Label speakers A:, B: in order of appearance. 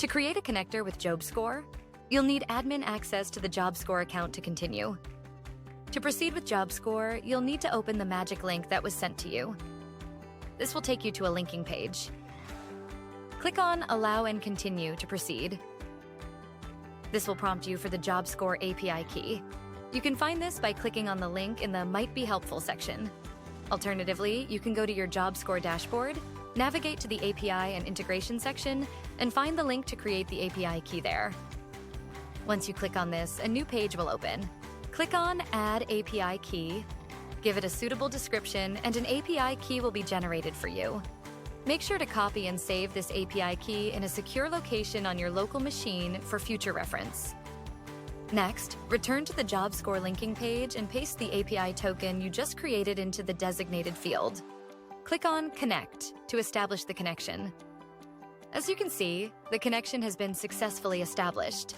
A: To create a connector with JobScore, you'll need admin access to the JobScore account to continue. To proceed with JobScore, you'll need to open the magic link that was sent to you. This will take you to a linking page. Click on Allow and Continue to proceed. This will prompt you for the JobScore API key. You can find this by clicking on the link in the Might Be Helpful section. Alternatively, you can go to your JobScore dashboard, navigate to the API and integration section, and find the link to create the API key there. Once you click on this, a new page will open. Click on Add API Key, give it a suitable description, and an API key will be generated for you. Make sure to copy and save this API key in a secure location on your local machine for future reference. Next, return to the JobScore linking page and paste the API token you just created into the designated field. Click on Connect to establish the connection. As you can see, the connection has been successfully established.